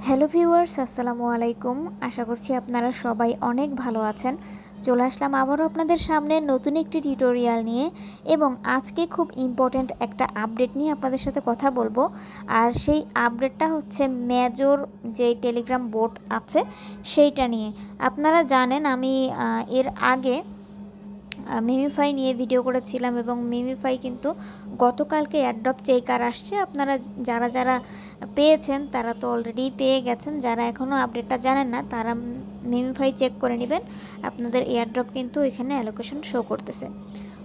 Hello viewers, আসসালামু আলাইকুম। আশা করছি আপনারা সবাই অনেক ভালো আছেন। চলে আসলাম আবারও আপনাদের সামনে নতুন একটি টিউটোরিয়াল নিয়ে, এবং আজকে খুব ইম্পর্ট্যান্ট একটা আপডেট নিয়ে আপনাদের সাথে কথা বলবো। আর সেই আপডেটটা হচ্ছে মেজর যে টেলিগ্রাম বোট আছে সেইটা নিয়ে। আপনারা জানেন আমি এর আগে মিমিফাই নিয়ে ভিডিও করেছিলাম, এবং মিমিফাই কিন্তু গতকালকে অ্যাড্রপ চেকার আসছে। আপনারা যারা যারা পেয়েছেন তারা তো অলরেডি পেয়ে গেছেন, যারা এখনও আপডেটটা জানেন না তারা মিমিফাই চেক করে নেবেন। আপনাদের এয়ারড্রপ কিন্তু এখানে অ্যালোকেশন শো করতেছে।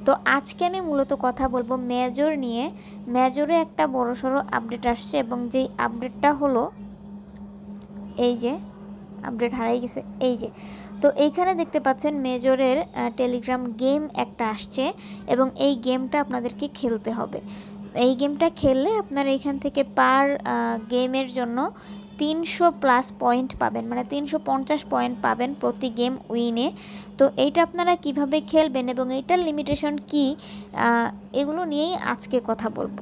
তো আজকে আমি মূলত কথা বলবো মেজর নিয়ে। মেজরে একটা বড়সড় আপডেট আসছে, এবং যেই আপডেটটা হলো এই যে আপডেট হারাই গেছে, এই যে। তো এইখানে দেখতে পাচ্ছেন মেজরের টেলিগ্রাম গেম একটা আসছে, এবং এই গেমটা আপনাদেরকে খেলতে হবে। এই গেমটা খেললে আপনারা এইখান থেকে পার গেমের জন্য 300+ পয়েন্ট পাবেন, মানে 350 পয়েন্ট পাবেন প্রতি গেম উইনে। তো এইটা আপনারা কিভাবে খেলবেন এবং এইটার লিমিটেশন কি, এগুলো নিয়েই আজকে কথা বলবো।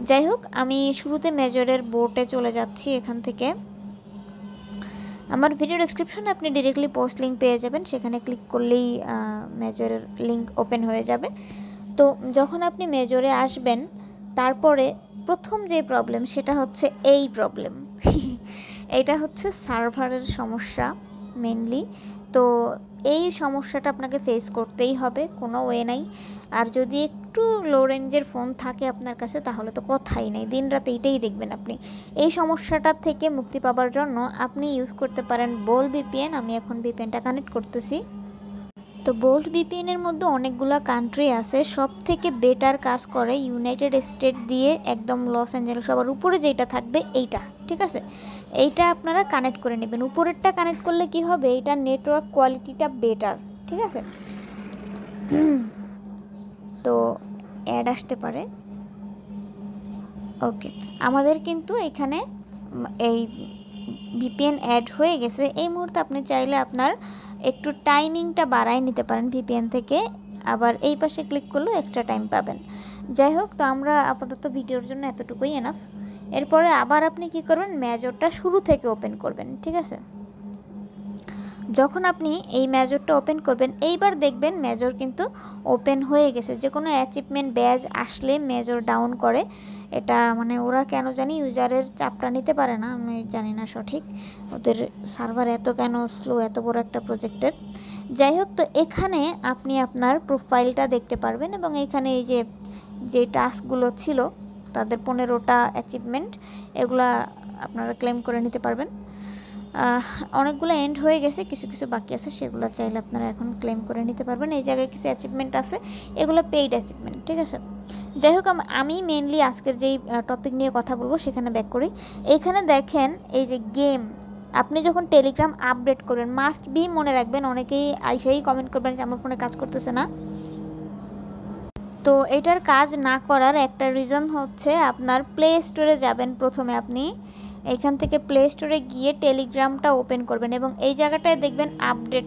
যাই হোক, আমি শুরুতে মেজরের বোর্ডে চলে যাচ্ছি। এখান থেকে আমার ভিডিও ডেসক্রিপশনে আপনি ডিরেক্টলি পোস্ট লিঙ্ক পেয়ে যাবেন, সেখানে ক্লিক করলেই মেজরের লিঙ্ক ওপেন হয়ে যাবে। তো যখন আপনি মেজরে আসবেন, তারপরে প্রথম যে প্রবলেম সেটা হচ্ছে এই প্রবলেম এটা হচ্ছে সার্ভারের সমস্যা মেনলি। তো এই সমস্যাটা আপনাকে ফেস করতেই হবে, কোনো ওয়ে নাই। আর যদি একটু লো রেঞ্জের ফোন থাকে আপনার কাছে তাহলে তো কথাই নেই, দিন রাত এইটাই দেখবেন আপনি। এই সমস্যাটার থেকে মুক্তি পাওয়ার জন্য আপনি ইউজ করতে পারেন বোল্ট ভিপিএন। আমি এখন ভিপিএনটা কানেক্ট করতেছি। তো বোল্ট ভিপিএনের মধ্যে অনেকগুলো কান্ট্রি আছে, সব থেকে বেটার কাজ করে ইউনাইটেড স্টেট দিয়ে একদম লস অ্যাঞ্জেলেস সবার উপরে যেটা থাকবে এইটা, ঠিক আছে। এইটা আপনারা কানেক্ট করে নেবেন। উপরেরটা কানেক্ট করলে কি হবে, এইটা নেটওয়ার্ক কোয়ালিটিটা বেটার, ঠিক আছে। তো অ্যাড আসতে পারে, ওকে। আমাদের কিন্তু এখানে এই ভিপিএন অ্যাড হয়ে গেছে। এই মুহূর্তে আপনি চাইলে আপনার একটু টাইমিংটা বাড়াই নিতে পারেন ভিপিএন থেকে, আবার এই পাশে ক্লিক করলেও এক্সট্রা টাইম পাবেন। যাই হোক, তো আমরা আপাতত ভিডিওর জন্য এতটুকুই এনাফ। এরপরে আবার আপনি কি করবেন, মেজরটা শুরু থেকে ওপেন করবেন, ঠিক আছে। যখন আপনি এই মেজরটা ওপেন করবেন, এইবার দেখবেন মেজর কিন্তু ওপেন হয়ে গেছে। যে কোনো অ্যাচিভমেন্ট ব্যাজ আসলে মেজর ডাউন করে, এটা মানে ওরা কেন জানি ইউজারের চাপটা নিতে পারে না, আমি জানি না সঠিক ওদের সার্ভার এত কেন স্লো এত বড় একটা প্রজেক্টের। যাই হোক, তো এখানে আপনি আপনার প্রোফাইলটা দেখতে পারবেন, এবং এখানে এই যে টাস্কগুলো ছিল তাদের 15টা অ্যাচিভমেন্ট, এগুলা আপনারা ক্লেম করে নিতে পারবেন। অনেকগুলো এন্ড হয়ে গেছে, কিছু কিছু বাকি আছে, সেগুলো চাইলে আপনারা এখন ক্লেম করে নিতে পারবেন। এই জায়গায় কিছু অ্যাচিভমেন্ট আছে, এগুলো পেইড অ্যাচিভমেন্ট, ঠিক আছে। যাই হোক, আমি মেনলি আজকের যেই টপিক নিয়ে কথা বলবো সেখানে ব্যাক করি। এইখানে দেখেন এই যে গেম, আপনি যখন টেলিগ্রাম আপডেট করবেন মাস্ট বি মনে রাখবেন, অনেকেই আইসাই কমেন্ট করবেন যে আমার ফোনে কাজ করতেছে না। তো এটার কাজ না করার একটা রিজন হচ্ছে আপনার প্লে স্টোরে যাবেন। প্রথমে আপনি এখান থেকে প্লে স্টোরে গিয়ে টেলিগ্রামটা ওপেন করবেন, এবং এই জায়গাটায় দেখবেন আপডেট,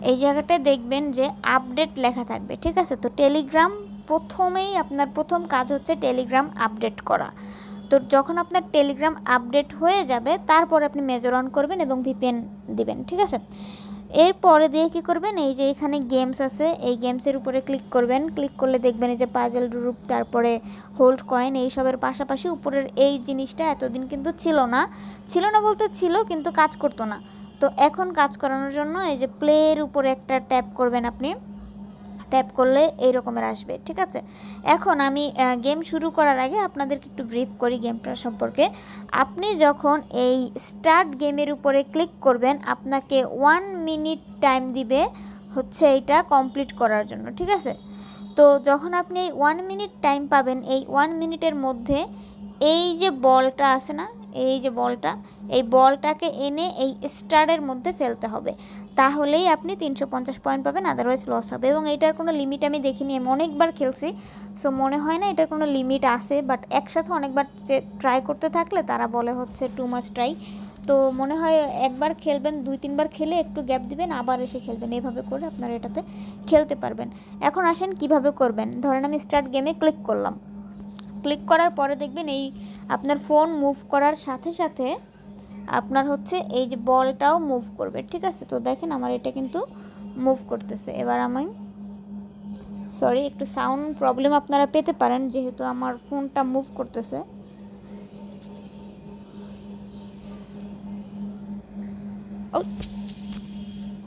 এই জায়গাটায় দেখবেন যে আপডেট লেখা থাকবে, ঠিক আছে। তো টেলিগ্রাম প্রথমেই আপনার প্রথম কাজ হচ্ছে টেলিগ্রাম আপডেট করা। তো যখন আপনার টেলিগ্রাম আপডেট হয়ে যাবে তারপর আপনি মেজর অন করবেন এবং ভিপিএন দিবেন, ঠিক আছে। এরপরে দিয়ে কী করবেন, এই যে এখানে গেমস আছে, এই গেমসের উপরে ক্লিক করবেন। ক্লিক করলে দেখবেন এই যে পাজেল গ্রুপ, তারপরে হোল্ড কয়েন, এইসবের পাশাপাশি উপরের এই জিনিসটা এতদিন কিন্তু ছিল না বলতে ছিল কিন্তু কাজ করতো না। তো এখন কাজ করানোর জন্য এই যে প্লের উপরে একটা ট্যাপ করবেন, আপনি ট্যাপ করলে এই রকমের আসবে, ঠিক আছে। এখন আমি গেম শুরু করার আগে আপনাদেরকে একটু ব্রিফ করি গেমটা সম্পর্কে। আপনি যখন এই স্টার্ট গেমের উপরে ক্লিক করবেন, আপনাকে 1 মিনিট টাইম দিবে হচ্ছে এইটা কমপ্লিট করার জন্য, ঠিক আছে। তো যখন আপনি এই 1 মিনিট টাইম পাবেন, এই 1 মিনিটের মধ্যে এই যে বলটা আছে না, এই যে বলটা, এই বলটাকে এনে এই স্টারের মধ্যে ফেলতে হবে, তাহলেই আপনি 350 পয়েন্ট পাবেন, আদারওয়াইজ লস হবে। এবং এইটার কোনো লিমিট আমি দেখিনি, আমি অনেকবার খেলছি, সো মনে হয় না এটার কোনো লিমিট আছে। বাট একসাথে অনেকবার ট্রাই করতে থাকলে তারা বলে হচ্ছে টু মাচ ট্রাই। তো মনে হয় একবার খেলবেন, 2-3বার খেলে একটু গ্যাপ দিবেন, আবার এসে খেলবেন, এইভাবে করে আপনারা এটাতে খেলতে পারবেন। এখন আসেন কিভাবে করবেন। ধরেন আমি স্টার্ট গেমে ক্লিক করলাম, ক্লিক করার পরে দেখবেন এই আপনার ফোন মুভ করার সাথে সাথে আপনার হচ্ছে এই যে বলটাও মুভ করবে, ঠিক আছে? তো দেখেন আমার এটা কিন্তু মুভ করতেছে। এবার আমি সরি, একটু সাউন্ড প্রবলেম আপনারা পেতে পারেন যেহেতু আমার ফোনটা মুভ করতেছে।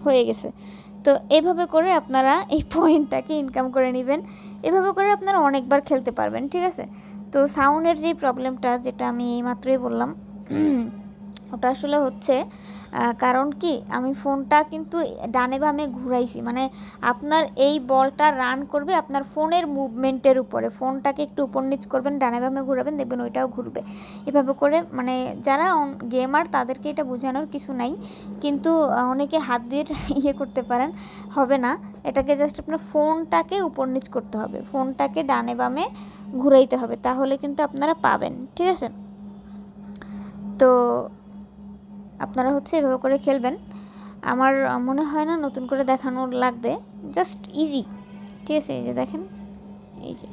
হয়ে গেছে। তো এইভাবে করে আপনারা এই পয়েন্টটাকে ইনকাম করে নেবেন। এভাবে করে আপনারা অনেকবার খেলতে পারবেন, ঠিক আছে? তো সাউন্ডের যে প্রবলেমটা, যেটা আমি এইমাত্রই বললাম, ওটা আসলে হচ্ছে কারণ কি, আমি ফোনটা কিন্তু ডানে বামে ঘুরাইছি, মানে আপনার এই বলটা রান করবে আপনার ফোনের মুভমেন্টের উপরে। ফোনটাকে একটু উপর নিচ করবেন, ডানে বামে ঘুরাবেন, দেখবেন ওইটাও ঘুরবে। এভাবে করে মানে যারা গেমার তাদেরকে এটা বোঝানোর কিছু নাই, কিন্তু অনেকে হাত দিয়ে ইয়ে করতে পারেন, হবে না। এটাকে জাস্ট আপনার ফোনটাকে উপর নিচ করতে হবে, ফোনটাকে ডানে বামে ঘুরাইতে হবে, তাহলে কিন্তু আপনারা পাবেন, ঠিক আছে? তো আপনারা হচ্ছে এভাবে করে খেলবেন। আমার মনে হয় না নতুন করে দেখানোর লাগবে, জাস্ট ইজি, ঠিক আছে? এই যে দেখেন, এই যে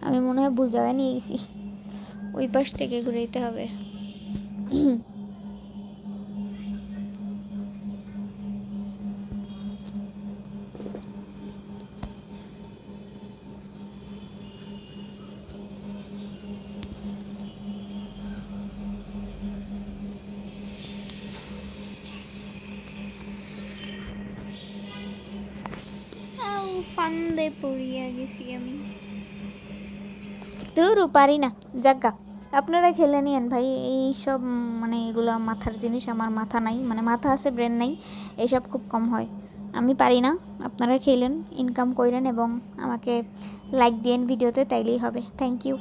আমি মনে হয় ভুল জায়গায় নিয়ে গেছি, ওই পাশ থেকে ঘুরাইতে হবে। ফান্দে পড়িয়া গেছি আমি, দূরও পারি না, জাগা। আপনারা খেলে নিয়েন ভাই, এইসব মানে এগুলো মাথার জিনিস, আমার মাথা নাই, মানে মাথা আছে ব্রেন নাই, এইসব খুব কম হয়, আমি পারি না। আপনারা খেলেন, ইনকাম করেন এবং আমাকে লাইক দিয়েন ভিডিওতে, তাইলেই হবে। Thank you.